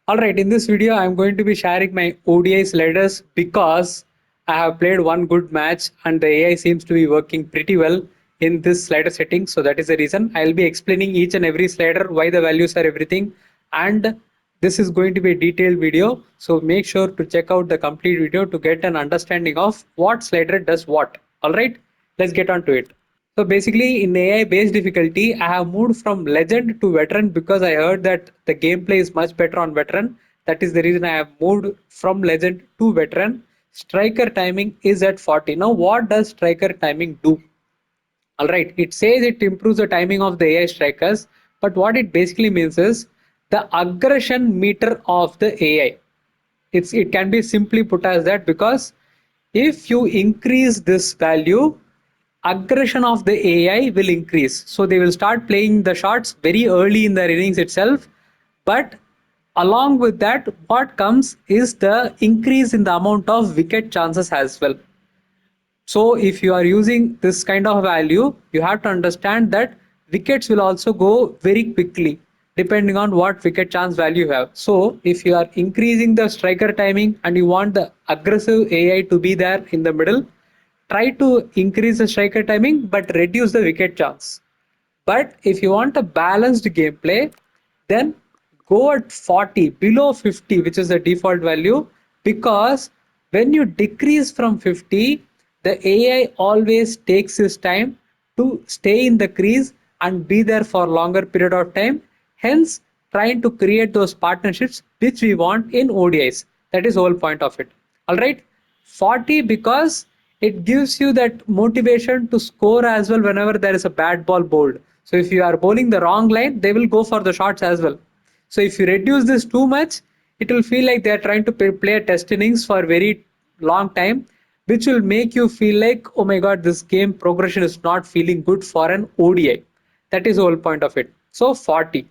Alright, in this video, I'm going to be sharing my ODI sliders because I have played one good match and the AI seems to be working pretty well in this slider setting. So that is the reason I'll be explaining each and every slider, why the values are everything. And this is going to be a detailed video. So make sure to check out the complete video to get an understanding of what slider does what. Alright, let's get on to it. So basically in AI based difficulty, I have moved from legend to veteran because I heard that the gameplay is much better on veteran. That is the reason I have moved from legend to veteran. Striker timing is at 40. Now what does striker timing do? Alright, it says it improves the timing of the AI strikers, but what it basically means is the aggression meter of the AI. It can be simply put as that because if you increase this value, aggression of the AI will increase. So they will start playing the shots very early in their innings itself. But along with that, what comes is the increase in the amount of wicket chances as well. So if you are using this kind of value, you have to understand that wickets will also go very quickly depending on what wicket chance value you have. So if you are increasing the striker timing and you want the aggressive AI to be there in the middle, try to increase the striker timing but reduce the wicket chance. But if you want a balanced gameplay, then go at 40, below 50, which is the default value, because when you decrease from 50, the AI always takes its time to stay in the crease and be there for longer period of time, hence trying to create those partnerships which we want in ODIs. That is the whole point of it. All right, 40 because it gives you that motivation to score as well whenever there is a bad ball bowled. So if you are bowling the wrong line, they will go for the shots as well. So if you reduce this too much, it will feel like they are trying to play a test innings for a very long time, which will make you feel like, oh my god, this game progression is not feeling good for an ODI. That is the whole point of it. So 40.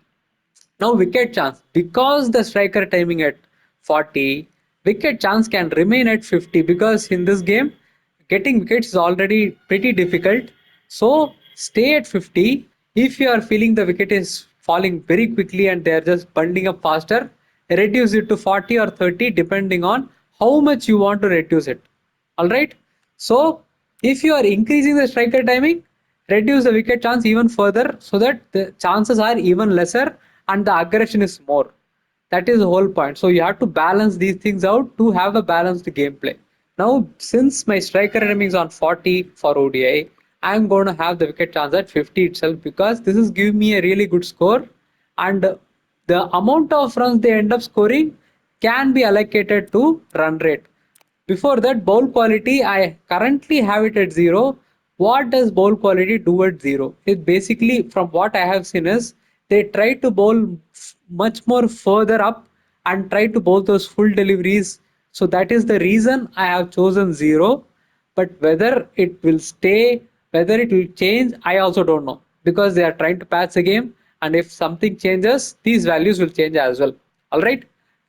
Now wicket chance, because the striker timing at 40, wicket chance can remain at 50 because in this game getting wickets is already pretty difficult. So stay at 50. If you are feeling the wicket is falling very quickly and they are just bundling up faster, reduce it to 40 or 30 depending on how much you want to reduce it. All right. So if you are increasing the striker timing, reduce the wicket chance even further so that the chances are even lesser and the aggression is more. That is the whole point. So you have to balance these things out to have a balanced gameplay. Now, since my striker timing is on 40 for ODI, I'm going to have the wicket chance at 50 itself because this is giving me a really good score, and the amount of runs they end up scoring can be allocated to run rate. Before that, bowl quality, I currently have it at 0. What does bowl quality do at 0? It basically, from what I have seen, is they try to bowl much more further up and try to bowl those full deliveries. So that is the reason I have chosen 0. But whether it will stay, whether it will change, I also don't know because they are trying to patch the game. And if something changes, these values will change as well. All right.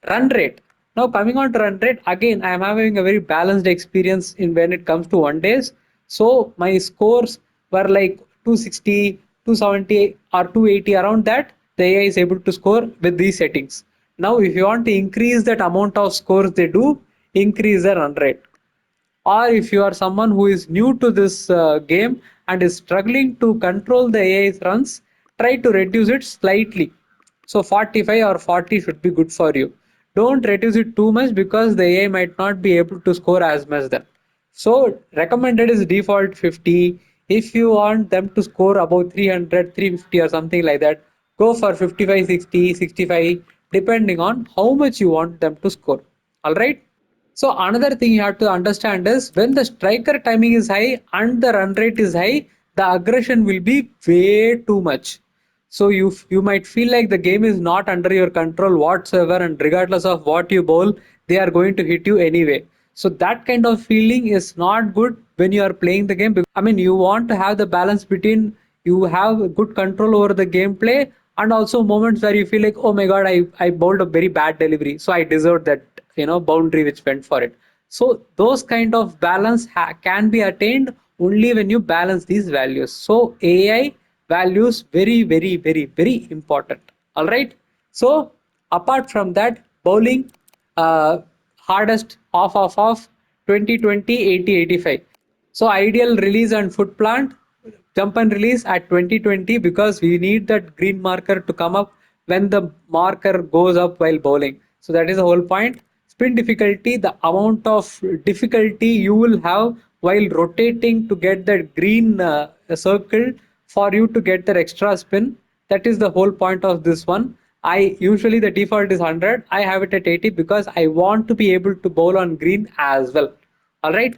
Run rate. Now coming on to run rate, again I am having a very balanced experience in when it comes to one days. So my scores were like 260, 270 or 280 around that. The AI is able to score with these settings. Now if you want to increase that amount of scores they do, increase the run rate. Or if you are someone who is new to this game and is struggling to control the AI's runs, try to reduce it slightly. So 45 or 40 should be good for you. Don't reduce it too much because the AI might not be able to score as much then. So recommended is default 50. If you want them to score about 300, 350 or something like that, go for 55, 60, 65 depending on how much you want them to score. All right. So another thing you have to understand is when the striker timing is high and the run rate is high, the aggression will be way too much. So you might feel like the game is not under your control whatsoever, and regardless of what you bowl, they are going to hit you anyway. So that kind of feeling is not good when you are playing the game. I mean, you want to have the balance between you have good control over the gameplay and also moments where you feel like, oh my god, I bowled a very bad delivery, so I deserve that boundary which went for it. So those kind of balance can be attained only when you balance these values. So AI values very very very very important. All right. So apart from that, bowling hardest off 20 20 80 85. So ideal release and foot plant, jump and release at 20 20, because we need that green marker to come up when the marker goes up while bowling. So that is the whole point. Spin difficulty, the amount of difficulty you will have while rotating to get that green circle for you to get that extra spin. That is the whole point of this one. I usually the default is 100. I have it at 80 because I want to be able to bowl on green as well. All right.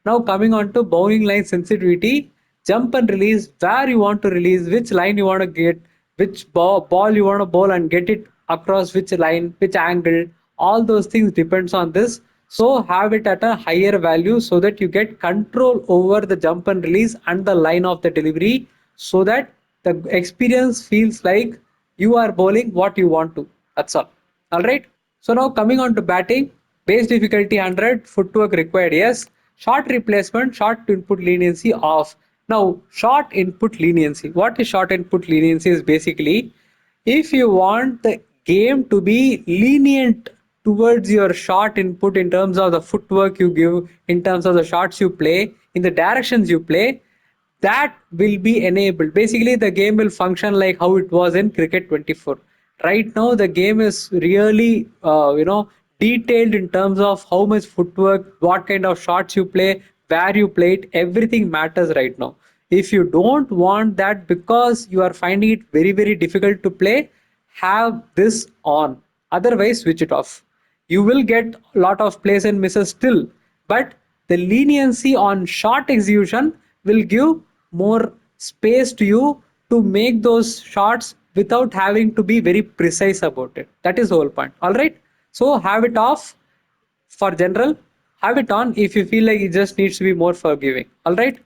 Now coming on to bowling line sensitivity, jump and release, where you want to release, which line you want to get, which ball you want to bowl and get it across which line, which angle, all those things depends on this. So have it at a higher value so that you get control over the jump and release and the line of the delivery, so that the experience feels like you are bowling what you want to. That's all. All right. So now coming on to batting, base difficulty 100, footwork required yes, short replacement, short input leniency off. Now short input leniency. What is short input leniency is basically if you want the game to be lenient towards your shot input in terms of the footwork you give, in terms of the shots you play, in the directions you play, that will be enabled. Basically, the game will function like how it was in Cricket 24. Right now, the game is really, detailed in terms of how much footwork, what kind of shots you play, where you play it. Everything matters right now. If you don't want that because you are finding it very, very difficult to play, have this on. Otherwise, switch it off. You will get a lot of plays and misses still, but the leniency on shot execution will give more space to you to make those shots without having to be very precise about it. That is the whole point. All right. So have it off for general, have it on if you feel like it just needs to be more forgiving. All right.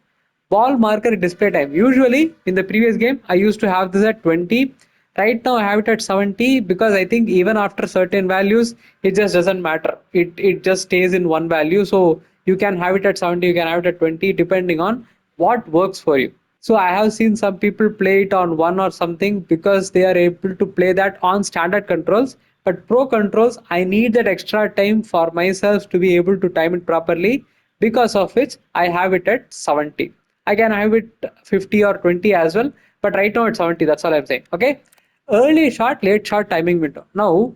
Ball marker display time. Usually in the previous game, I used to have this at 20. Right now I have it at 70 because I think even after certain values, it just doesn't matter. It just stays in one value. So you can have it at 70, you can have it at 20, depending on what works for you. So I have seen some people play it on one or something because they are able to play that on standard controls. But pro controls, I need that extra time for myself to be able to time it properly, because of which I have it at 70. I can have it 50 or 20 as well, but right now it's 70. That's all I'm saying. Okay. Early shot, late shot timing window. Now,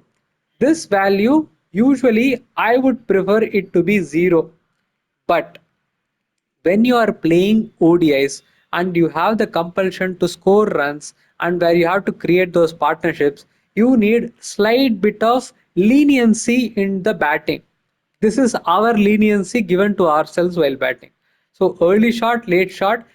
this value usually I would prefer it to be 0, but when you are playing ODIs and you have the compulsion to score runs and where you have to create those partnerships, you need slight bit of leniency in the batting. This is our leniency given to ourselves while batting. So early shot, late shot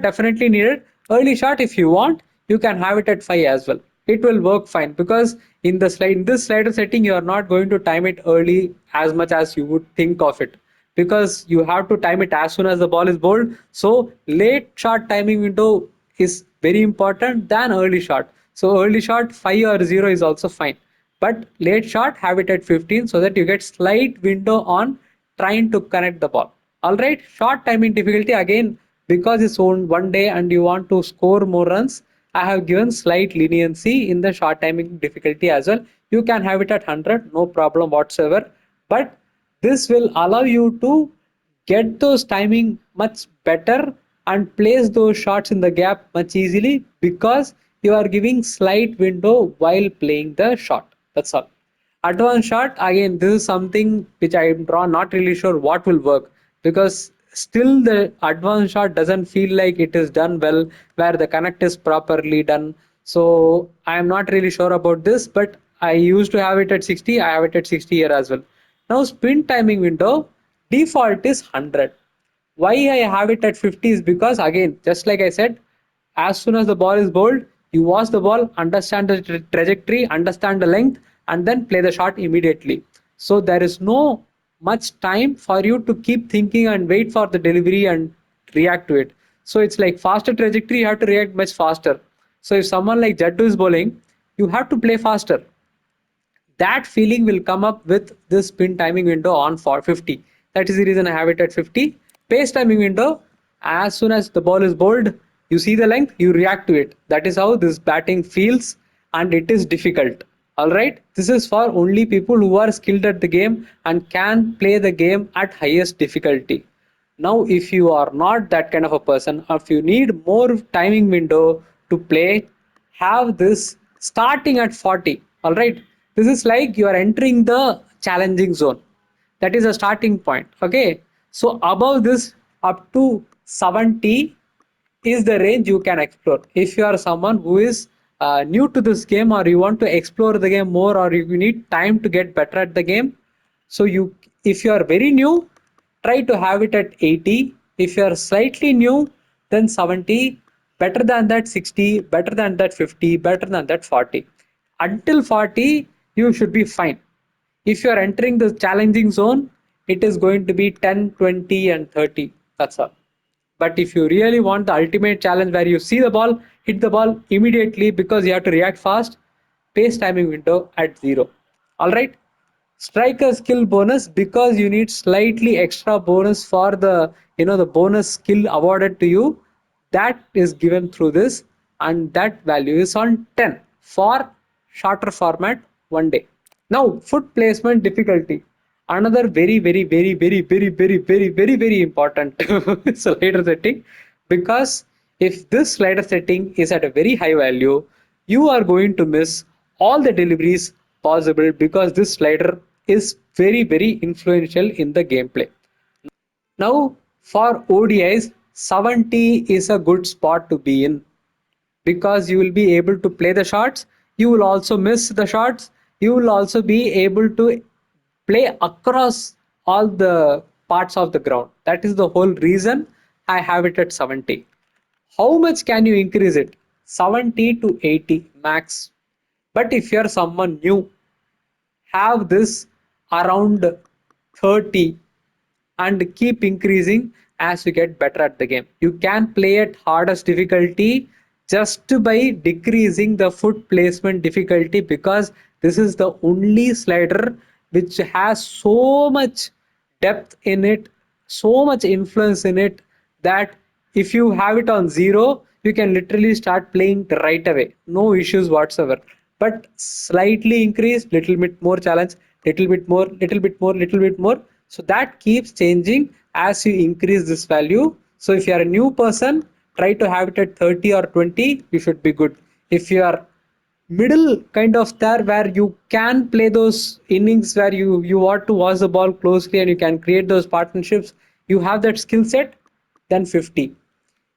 definitely needed. Early shot, if you want, you can have it at 5 as well. It will work fine because in this slider setting, you are not going to time it early as much as you would think of it, because you have to time it as soon as the ball is bowled. So late shot timing window is very important than early shot. So early shot 5 or 0 is also fine, but late shot have it at 15 so that you get slight window on trying to connect the ball. All right, short timing difficulty again, because it's on one day and you want to score more runs, I have given slight leniency in the short timing difficulty as well. You can have it at 100, no problem whatsoever, but this will allow you to get those timing much better and place those shots in the gap much easily, because you are giving slight window while playing the shot. That's all. Advanced shot, again, this is something which I am not really sure what will work, because still the advanced shot doesn't feel like it is done well where the connect is properly done. So I am not really sure about this, but I used to have it at 60. I have it at 60 here as well. Now spin timing window default is 100. Why I have it at 50 is because, again, just like I said, as soon as the ball is bowled, you watch the ball, understand the trajectory, understand the length, and then play the shot immediately. So there is no much time for you to keep thinking and wait for the delivery and react to it. So it's like faster trajectory, you have to react much faster. So if someone like Jaddu is bowling, you have to play faster. That feeling will come up with this spin timing window on for 50. That is the reason I have it at 50. Pace timing window, as soon as the ball is bowled, you see the length, you react to it. That is how this batting feels, and it is difficult. All right, this is for only people who are skilled at the game and can play the game at highest difficulty. Now if you are not that kind of a person, or if you need more timing window to play, have this starting at 40. All right, this is like you are entering the challenging zone. That is a starting point. Okay, so above this up to 70 is the range you can explore. If you are someone who is new to this game, or you want to explore the game more, or you need time to get better at the game, so you, if you are very new, try to have it at 80. If you are slightly new, then 70. Better than that 60, better than that 50, better than that 40. Until 40 you should be fine. If you are entering the challenging zone, it is going to be 10, 20 and 30. That's all. But if you really want the ultimate challenge where you see the ball, hit the ball immediately because you have to react fast, pace timing window at 0. All right. Striker skill bonus, because you need slightly extra bonus for the, the bonus skill awarded to you, that is given through this, and that value is on 10 for shorter format 1 day. Now foot placement difficulty, another very very very very very very very very very important slider setting, because if this slider setting is at a very high value, you are going to miss all the deliveries possible, because this slider is very very influential in the gameplay. Now for ODIs, 70 is a good spot to be in, because you will be able to play the shots, you will also miss the shots, you will also be able to play across all the parts of the ground. That is the whole reason I have it at 70. How much can you increase it? 70 to 80 max. But if you're someone new, have this around 30 and keep increasing as you get better at the game. You can play at hardest difficulty just by decreasing the foot placement difficulty, because this is the only slider which has so much depth in it, so much influence in it, that if you have it on 0, you can literally start playing right away, no issues whatsoever. But slightly increase, little bit more challenge, little bit more, little bit more, little bit more, so that keeps changing as you increase this value. So if you are a new person, try to have it at 30 or 20, you should be good. If you are middle kind of there, where you can play those innings where you want to watch the ball closely and you can create those partnerships, you have that skill set, then 50.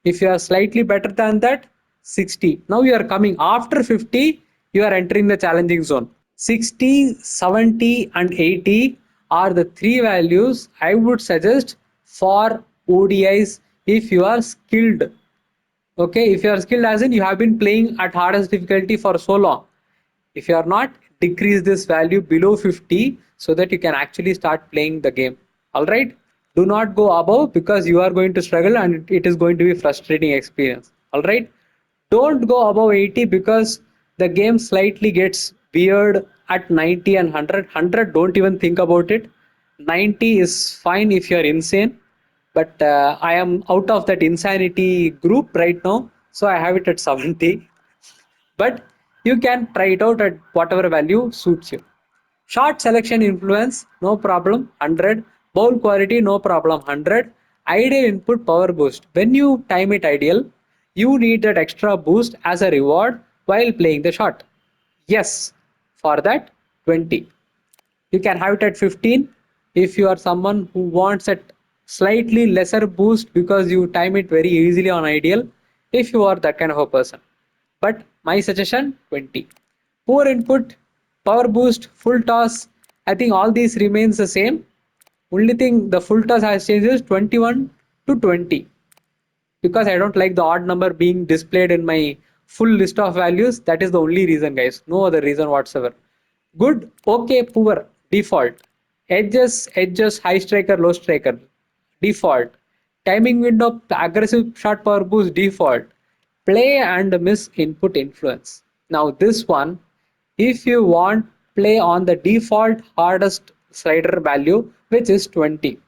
If you are slightly better than that, 60. Now you are coming after 50, you are entering the challenging zone. 60, 70 and 80 are the three values I would suggest for ODIs if you are skilled. Okay, if you are skilled as in you have been playing at hardest difficulty for so long. If you are not, decrease this value below 50 so that you can actually start playing the game. All right, do not go above, because you are going to struggle and it is going to be frustrating experience. All right, don't go above 80, because the game slightly gets weird at 90 and 100. 100, don't even think about it. 90 is fine if you are insane, but I am out of that insanity group right now, so I have it at 70. But you can try it out at whatever value suits you. Shot selection influence, no problem, 100. Bowl quality, no problem, 100. Ideal input power boost. When you time it ideal, you need that extra boost as a reward while playing the shot. Yes, for that, 20. You can have it at 15 if you are someone who wants a slightly lesser boost because you time it very easily on ideal, if you are that kind of a person. But my suggestion, 20. Poor input, power boost, full toss, I think all these remains the same. Only thing the full toss has changed is 21 to 20, because I don't like the odd number being displayed in my full list of values. That is the only reason, guys. No other reason whatsoever. Good, okay, poor, default. Edges, edges, high striker, low striker, default. Timing window, aggressive shot power boost, default. Play and miss input influence. Now this one, if you want, play on the default hardest slider value, which is 20.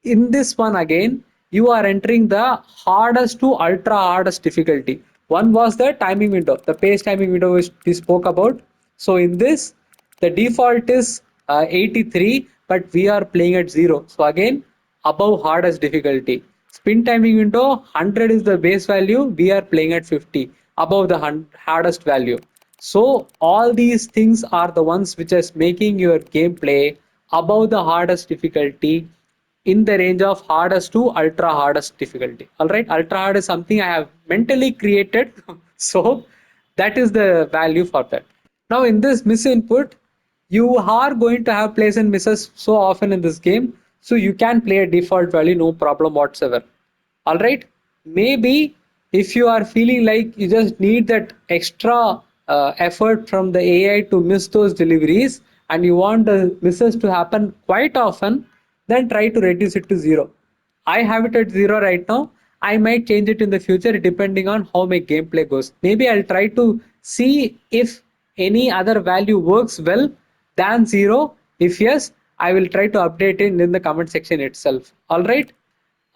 In this one again, you are entering the hardest to ultra hardest difficulty. One was the timing window, the pace timing window which we spoke about. So in this, the default is 83, but we are playing at 0. So again, above hardest difficulty. Spin timing window 100 is the base value. We are playing at 50, above the hardest value. So all these things are the ones which is making your gameplay above the hardest difficulty, in the range of hardest to ultra hardest difficulty. All right, ultra hard is something I have mentally created. So that is the value for that. Now in this miss input, you are going to have plays and misses so often in this game, so you can play a default value, no problem whatsoever. All right, maybe if you are feeling like you just need that extra effort from the AI to miss those deliveries, and you want the misses to happen quite often, then try to reduce it to 0. I have it at 0 right now. I might change it in the future depending on how my gameplay goes. Maybe I'll try to see if any other value works well than 0. If yes, I will try to update it in the comment section itself. All right.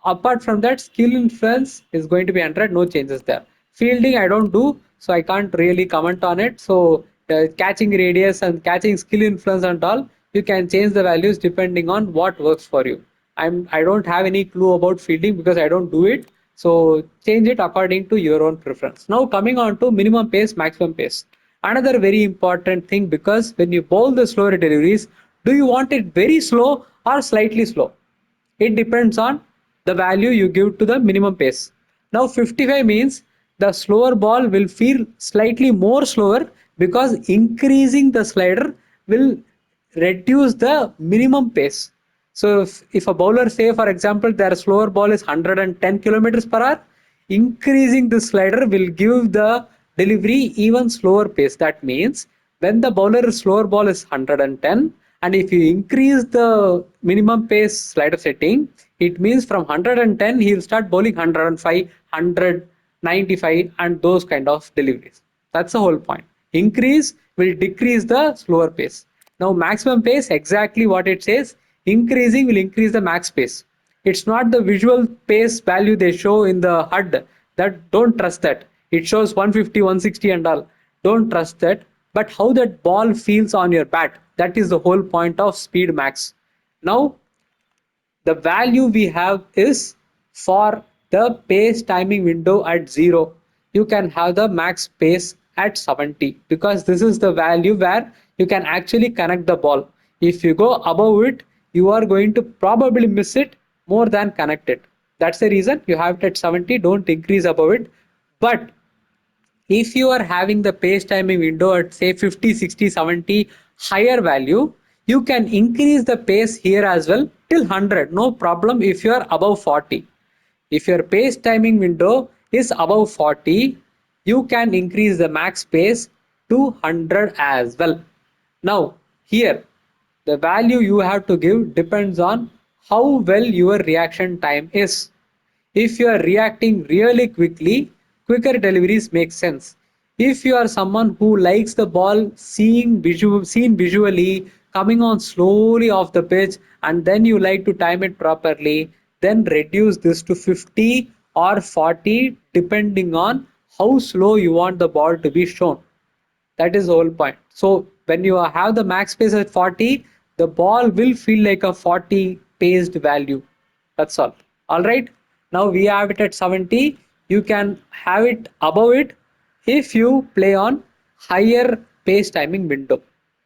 Apart from that, skill influence is going to be 100, no changes there. Fielding I don't do, so I can't really comment on it. So catching radius and catching skill influence and all, you can change the values depending on what works for you. I don't have any clue about fielding because I don't do it. So change it according to your own preference. Now coming on to minimum pace, maximum pace. Another very important thing, because when you bowl the slower deliveries, do you want it very slow or slightly slow? It depends on the value you give to the minimum pace. Now 55 means the slower ball will feel slightly more slower, because increasing the slider will reduce the minimum pace. So if a bowler, say for example, their slower ball is 110 kilometers per hour, increasing the slider will give the delivery even slower pace. That means when the bowler's slower ball is 110, and if you increase the minimum pace slider setting, it means from 110 he'll start bowling 105, 100, 95 and those kind of deliveries. That's the whole point. Increase will decrease the slower pace. Now maximum pace, exactly what it says, increasing will increase the max pace. It's not the visual pace value they show in the HUD. That don't trust that. It shows 150, 160 and all. Don't trust that. But how that ball feels on your bat, that is the whole point of speed max. Now the value we have is for the pace timing window at 0. You can have the max pace at 70, because this is the value where you can actually connect the ball. If you go above it, you are going to probably miss it more than connect it. That's the reason you have it at 70. Don't increase above it. But if you are having the pace timing window at say 50, 60, 70 higher value, you can increase the pace here as well till 100, no problem. If you are above 40, if your pace timing window is above 40, you can increase the max pace to 100 as well. Now here, the value you have to give depends on how well your reaction time is. If you are reacting really quickly, quicker deliveries make sense. If you are someone who likes the ball seen visually, coming on slowly off the pitch, and then you like to time it properly, then reduce this to 50 or 40 depending on how slow you want the ball to be shown. That is the whole point. So when you have the max pace at 40, the ball will feel like a 40 paced value. That's all. All right. Now we have it at 70. You can have it above it if you play on higher pace timing window.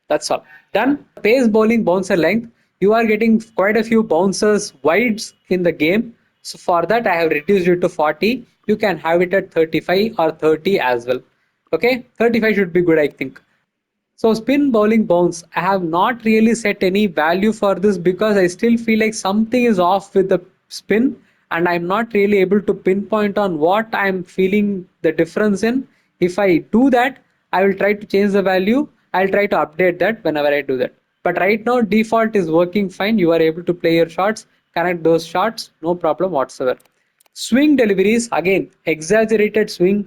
That's all. Done. Pace bowling bouncer length. You are getting quite a few bouncers wides in the game. So for that, I have reduced it to 40. You can have it at 35 or 30 as well. Okay, 35 should be good, I think. So spin bowling bounce, I have not really set any value for this because I still feel like something is off with the spin, and I'm not really able to pinpoint on what I'm feeling the difference in. If I do that, I will try to change the value. I'll try to update that whenever I do that. But right now default is working fine. You are able to play your shots, connect those shots, no problem whatsoever. Swing deliveries, again, exaggerated swing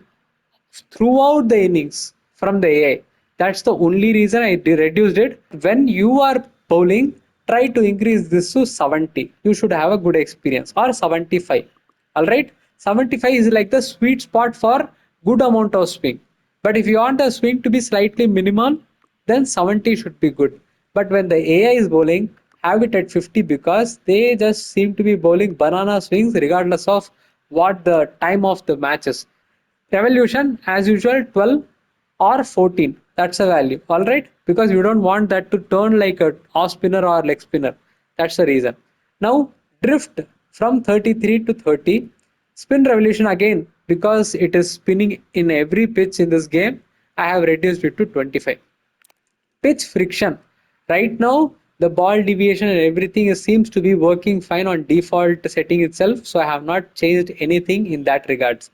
throughout the innings from the AI. That's the only reason I reduced it. When you are bowling, try to increase this to 70. You should have a good experience, or 75. All right, 75 is like the sweet spot for good amount of swing. But if you want the swing to be slightly minimal, then 70 should be good. But when the AI is bowling, have it at 50 because they just seem to be bowling banana swings regardless of what the time of the match is. Revolution, as usual, 12 or 14. That's a value. All right. Because you don't want that to turn like a off spinner or leg spinner. That's the reason. Now, drift from 33 to 30. Spin revolution again, because it is spinning in every pitch in this game, I have reduced it to 25. Pitch friction. Right now, the ball deviation and everything seems to be working fine on default setting itself. So I have not changed anything in that regards.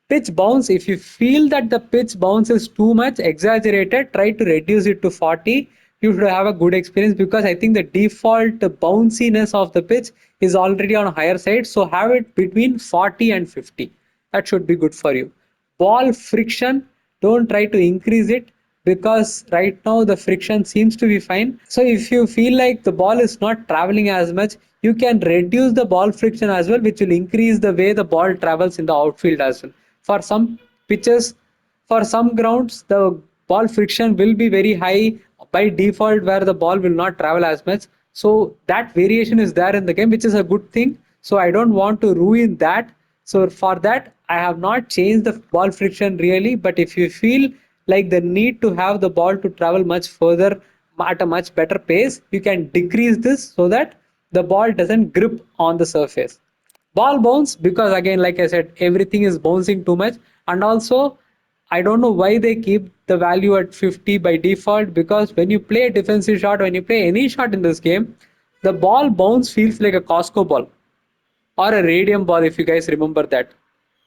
Pitch bounce. If you feel that the pitch bounce is too much exaggerated, try to reduce it to 40. You should have a good experience, because I think the default bounciness of the pitch is already on a higher side. So have it between 40 and 50. That should be good for you. Ball friction, don't try to increase it, because right now the friction seems to be fine. So if you feel like the ball is not traveling as much, you can reduce the ball friction as well, which will increase the way the ball travels in the outfield as well. For some pitches, for some grounds, the ball friction will be very high by default, where the ball will not travel as much. So that variation is there in the game, which is a good thing. So I don't want to ruin that. So for that, I have not changed the ball friction really. But if you feel like the need to have the ball to travel much further at a much better pace, you can decrease this so that the ball doesn't grip on the surface. Ball bounce, because again, like I said, everything is bouncing too much. And also, I don't know why they keep the value at 50 by default, because when you play a defensive shot, when you play any shot in this game, the ball bounce feels like a Costco ball or a radium ball, if you guys remember that.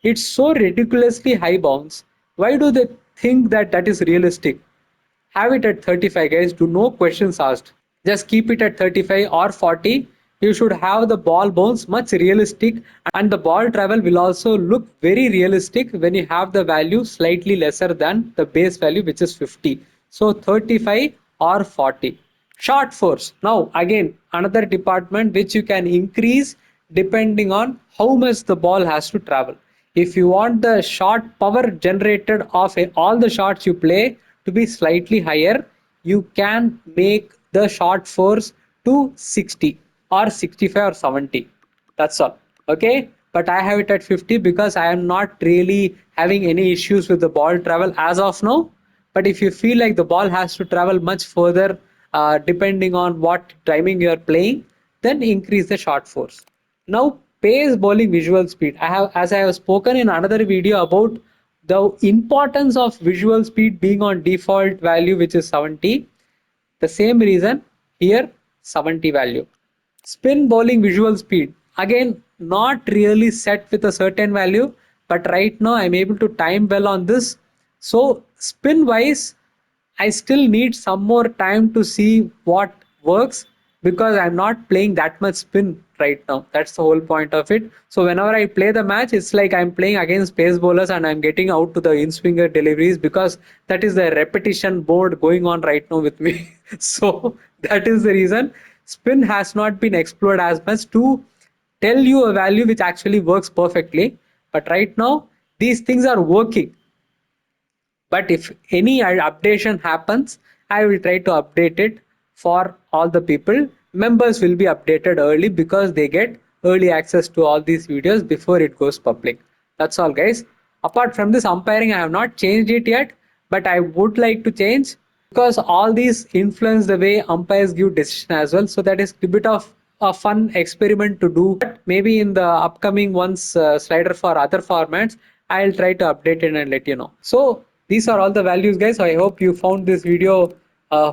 It's so ridiculously high bounce. Why do they think that that is realistic? Have it at 35, guys. Do no questions asked. Just keep it at 35 or 40. You should have the ball bounce much realistic, and the ball travel will also look very realistic when you have the value slightly lesser than the base value, which is 50. So 35 or 40. Short force. Now again, another department which you can increase depending on how much the ball has to travel. If you want the shot power generated of all the shots you play to be slightly higher, you can make the shot force to 60 or 65 or 70. That's all. Okay. But I have it at 50 because I am not really having any issues with the ball travel as of now. But if you feel like the ball has to travel much further, depending on what timing you are playing, then increase the shot force. Now, pace bowling visual speed. As I have spoken in another video about the importance of visual speed being on default value, which is 70. The same reason here, 70 value. Spin bowling visual speed. Again, not really set with a certain value, but right now I'm able to time well on this. So spin wise, I still need some more time to see what works, because I'm not playing that much spin right now. That's the whole point of it. So whenever I play the match, it's like I'm playing against pace bowlers and I'm getting out to the in-swinger deliveries, because that is the repetition board going on right now with me. So that is the reason spin has not been explored as much to tell you a value which actually works perfectly. But right now, these things are working. But if any updation happens, I will try to update it for all the people. Members will be updated early because they get early access to all these videos before it goes public. That's all, guys. Apart from this umpiring, I have not changed it yet, but I would like to change, because all these influence the way umpires give decision as well. So that is a bit of a fun experiment to do. But maybe in the upcoming ones, slider for other formats, I'll try to update it and let you know. So these are all the values, guys. So I hope you found this video uh,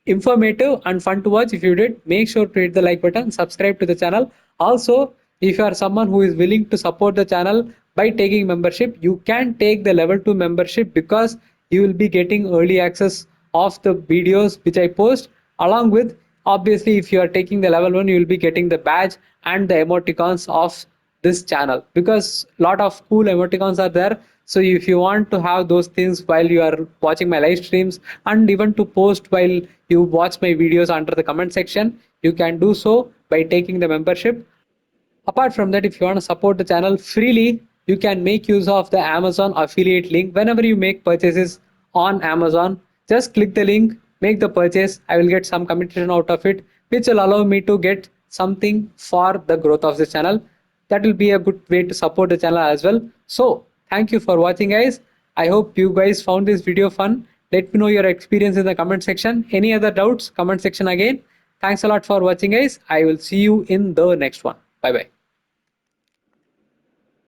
informative and fun to watch. If you did, make sure to hit the like button, subscribe to the channel. Also, if you are someone who is willing to support the channel by taking membership, you can take the level 2 membership, because you will be getting early access of the videos which I post, along with, obviously, if you are taking the level 1, you will be getting the badge and the emoticons of this channel, because a lot of cool emoticons are there. So if you want to have those things while you are watching my live streams, and even to post while you watch my videos under the comment section, you can do so by taking the membership. Apart from that, if you want to support the channel freely, you can make use of the Amazon affiliate link. Whenever you make purchases on Amazon, just click the link make the purchase. I will get some commission out of it, which will allow me to get something for the growth of the channel. That will be a good way to support the channel as well. So thank you for watching, guys. I hope you guys found this video fun. Let me know your experience in the comment section. Any other doubts, comment section again. Thanks a lot for watching, guys. I will see you in the next one. Bye bye.